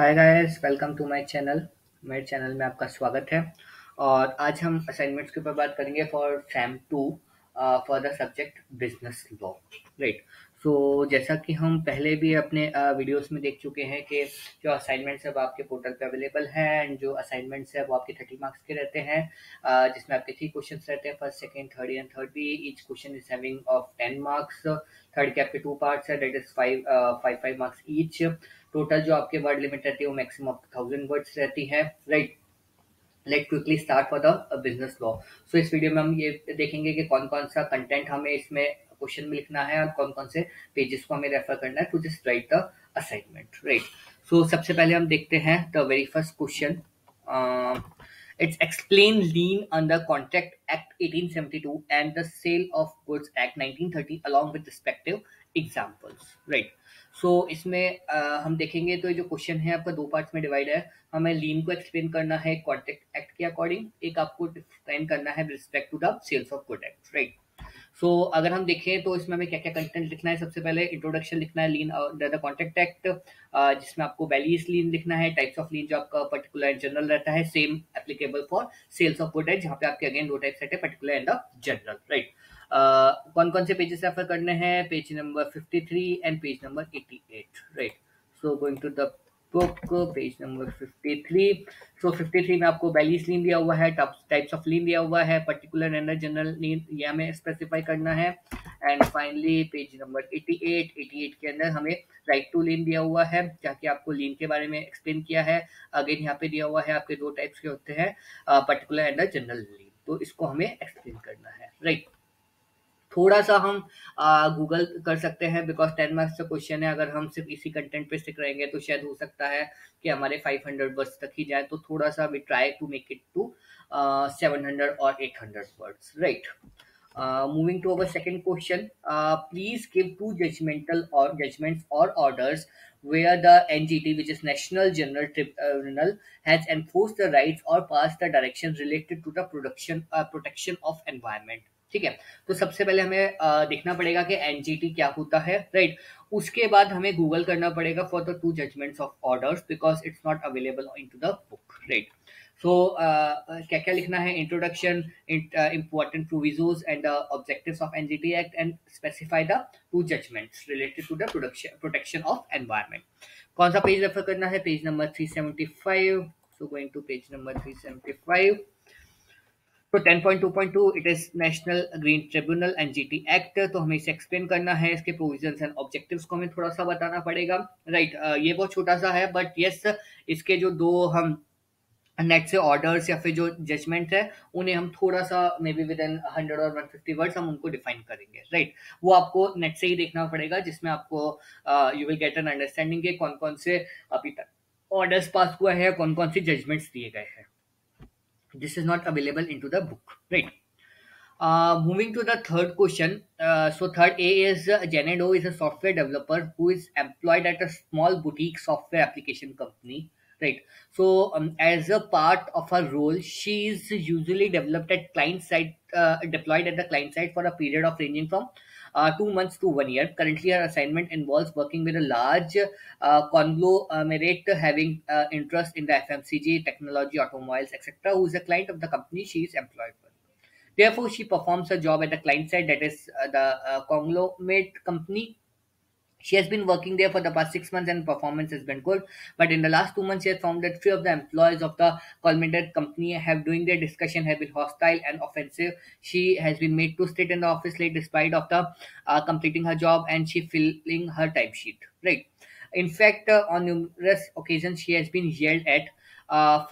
Hi guys, welcome to my channel. मेरे channel में आपका स्वागत है। और आज हम असाइनमेंट्स के ऊपर बात करेंगे for sem 2 for the subject business law. Right. So जैसा कि हम पहले भी अपने वीडियोस में देख चुके हैं कि जो असाइनमेंट्स है वो आपके पोर्टल पे अवेलेबल है, एंड जो असाइनमेंट्स है वो आपके 30 मार्क्स के रहते हैं, जिसमें आपके 3 क्वेश्चन रहते हैं, first second third and third भी। Each question is having of 10 marks. Third के आपके 2 पार्ट्स है, that is 5 marks each. Total जो आपके वर्ड लिमिट रहती है वो मैक्सिमम ऑफ 1000 वर्ड्स रहती है। Right. Let quickly start for the business law. So इस वीडियो में हम ये देखेंगे कि कौन कौन सा कंटेंट हमें इसमें क्वेश्चन में लिखना है और कौन कौन से पेजेस को हमें रेफर करना है to just write the assignment. Right. So सबसे पहले हम देखते हैं the very first question. It's explain lien under Contract Act 1872 and the Sale of Goods Act 1930 along with respective examples. Right. सो इसमें हम देखेंगे तो ये जो क्वेश्चन है आपका दो पार्ट्स में डिवाइड है। हमें लीन को एक्सप्लेन करना है कॉन्ट्रैक्ट एक्ट के अकॉर्डिंग, एक आपको एक्सप्लेन करना है respect to the sales of good act. Right. So अगर हम देखें तो इसमें हमें क्या क्या कंटेंट लिखना है। सबसे पहले इंट्रोडक्शन लिखना है लीन अंडर द कॉन्ट्रैक्ट एक्ट, जिसमें आपको वैल्यूज लीन लिखना है, टाइप्स ऑफ लीन जो आपका पर्टिकुलर एंड जनरल रहता है, same applicable for sales of good act, जहाँ पे आपके अगेन दो टाइप्स रहते हैं, particular and the general. Right. कौन कौन से पेजेस रेफर करने हैं? Page number 53 and page number 88। Right. So going to the book, page number 53। So 53 में आपको वैल्यूज लीन दिया हुआ है, टाइप्स ऑफ लीन दिया हुआ है, पर्टिकुलर एंड जनरल लीन ये हमें स्पेसिफाई करना है। एंड फाइनली पेज नंबर 88 के अंदर हमें राइट टू लीन दिया हुआ है, जाके आपको लीन के बारे में एक्सप्लेन किया है। अगेन यहाँ पे दिया हुआ है आपके दो टाइप्स के होते हैं, पर्टिकुलर एंड जनरल लीन, तो इसको हमें एक्सप्लेन करना है। राइट। थोड़ा सा हम गूगल कर सकते हैं बिकॉज 10 मार्क्स का क्वेश्चन है। अगर हम सिर्फ इसी कंटेंट पे स्टिक रहेंगे तो शायद हो सकता है कि हमारे 500 वर्ड्स तक ही जाए, तो थोड़ा सा we try to make it to 700 और 800 words. Right. Moving to our second question, please give two judgmental or judgments or orders where the NGT, which is National General Tribunal, has enforced the rights or passed the directions related to the protection of environment. ठीक है। तो सबसे पहले हमें देखना पड़ेगा कि NGT क्या होता है। राइट। उसके बाद हमें गूगल करना पड़ेगा for the two judgments of orders because it's not available in to the book. Right. सो क्या क्या लिखना है? Introduction, important provisos and the objectives of NGT Act, and specify the two judgments related to the protection of environment. कौन सा page refer करना है? Page number 375. So going to page number 375. तो 10.2.2 it is national green tribunal NGT act. तो हमें इसे explain करना है, इसके प्रोविजंस एंड ऑब्जेक्टिव्स को हमें थोड़ा सा बताना पड़ेगा। राइट। ये बहुत छोटा सा है बट यस, इसके जो दो हम नेट से ऑर्डर्स या फिर जो जजमेंट है उन्हें हम थोड़ा सा मे बी विद इन 100 और 150 वर्ड्स हम उनको डिफाइन करेंगे। राइट। वो आपको नेट से ही देखना पड़ेगा, जिसमें आपको you will get an understanding के कौन कौन से अभी तक ऑर्डर्स पास हुआ है, कौन कौन सी जजमेंट्स दिए गए हैं। This is not available in to the book. Right. Moving to the third question. So third A is Janedo is a software developer who is employed at a small boutique software application company. Right. So as a part of her role, she is usually developed at client side, deployed at the client side for a period of ranging from 2 months to 1 year. Currently, her assignment involves working with a large conglomerate having interest in the FMCG, technology, automobiles, etc., who is a client of the company she is employed with. Therefore, she performs her job at the client side, that is the conglomerate company. She has been working there for the past 6 months and performance has been good. But in the last 2 months, she has found that few of the employees of the conglomerate company have during their discussion have been hostile and offensive. She has been made to sit in the office late despite of the completing her job and she filling her timesheet. Right. In fact, on numerous occasions, she has been yelled at.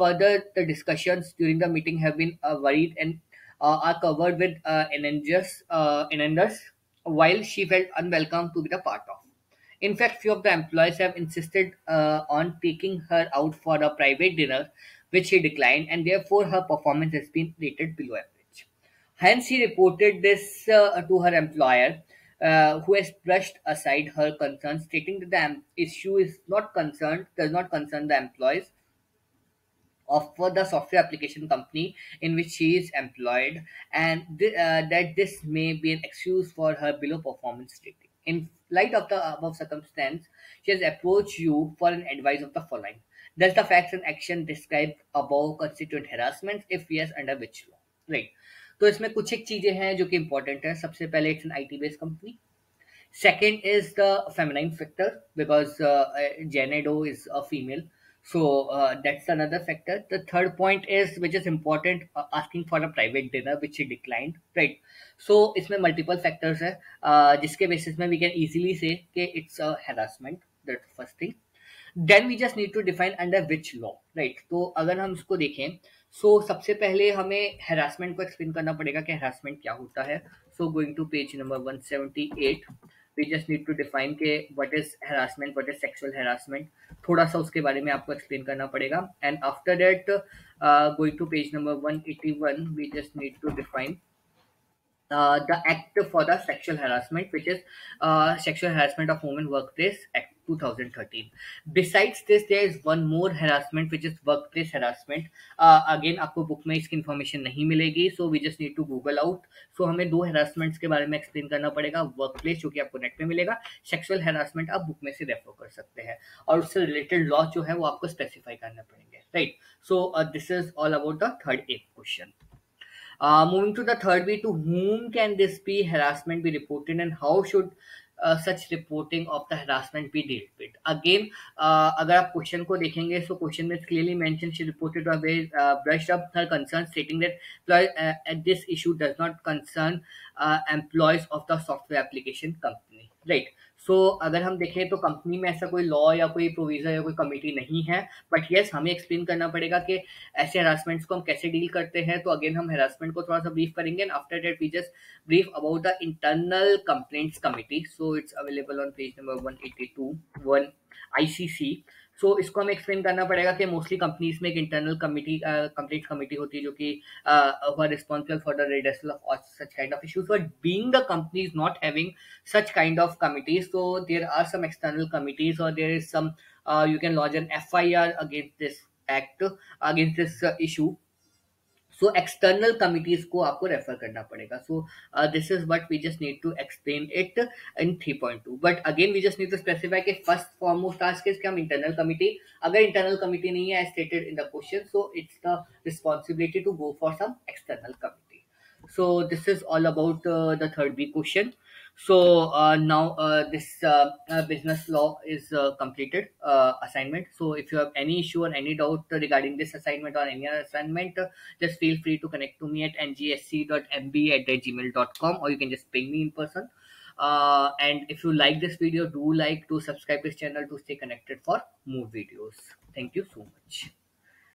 Further, the discussions during the meeting have been worried and are covered with innuendos, while she felt unwelcome to be the part of. In fact, few of the employees have insisted on taking her out for a private dinner, which she declined, and therefore her performance has been rated below average. Hence, she reported this to her employer, who has brushed aside her concerns, stating that the issue does not concern the employees of the software application company in which she is employed, and that this may be an excuse for her below performance rating. light of the above circumstance, she has approached you for an advice of the following. Does the facts and action described above constitute harassment? If yes, under which law? Right. तो इसमें कुछ एक चीजें हैं जो कि important है. सबसे पहले it's an IT based company. Second is the feminine factor because Janet Doe is a female. So that's another factor. The third point is, which is important, asking for a private dinner, which she declined, right? So इसमें multiple factors है, जिसके basis में we can easily say कि it's a harassment. That's the first thing. Then we just need to define under which law, right. तो अगर हम इसको देखें, सबसे पहले हमें हेरासमेंट को एक्सप्लेन करना पड़ेगा कि हेरासमेंट क्या होता है. Going to page number 178, we just need to define के what is harassment, what is sexual harassment. थोड़ा सा उसके बारे में आपको एक्सप्लेन करना पड़ेगा. And after that, going to page number 181, we just need to define the Act for the Sexual Harassment, which is Sexual Harassment of Women Workplace Act 2013. Besides this, there is one more harassment, which is workplace harassment. Again, आपको book में इसकी information नहीं मिलेगी, so we just need to Google out. So हमें दो harassments के बारे में एक्सप्लेन करना पड़ेगा. वर्कप्लेस जो कि आपको नेट पे मिलेगा, सेक्सुअल harassment आप बुक में से रेफर कर सकते हैं, और उससे रिलेटेड लॉ जो है वो आपको स्पेसिफाई करना पड़ेंगे, right. So this is all about the third A question. Moving to the third B, to whom can this be harassment be reported, and how should such reporting of the harassment be dealt with? Again, अगर आप question को देखेंगे, so question में clearly mentioned she reported a way brushed up her concern, stating that this issue does not concern employees of the software application company, right. अगर हम देखें तो company में ऐसा कोई लॉ या कोई प्रोविजन या कोई कमिटी नहीं है, बट यस हमें एक्सप्लेन करना पड़ेगा कि ऐसे हरासमेंट्स को हम कैसे डील करते हैं. तो अगेन हम हरासमेंट को थोड़ा सा ब्रीफ करेंगे, and after that we just brief about the internal complaints committee. It's available on page number 182 1 ICC. इसको हमें एक्सप्लेन करना पड़ेगा कि मोस्टली कंपनीज में एक इंटरनल कमिटी कंप्लेंट कमिटी होती है जो कि responsible for the redressal of such kind of issues. But being the company is not having such kind of committees, so there are some external committees, or there is some you can lodge an FIR against this act, against this issue. External committees को आपको refer करना पड़ेगा. This is what we just need to explain it in 3.2. But again we just need to specify कि first foremost task is कि हम internal committee, अगर internal committee नहीं है as stated in the question, so it's the responsibility to go for some external committee. This is all about the third B question. Now this business law is completed assignment. If you have any issue or any doubt regarding this assignment or any other assignment, just feel free to connect to me at ngsc.mb@gmail.com, or you can just ping me in person. And if you like this video, do like to subscribe this channel to stay connected for more videos. Thank you so much.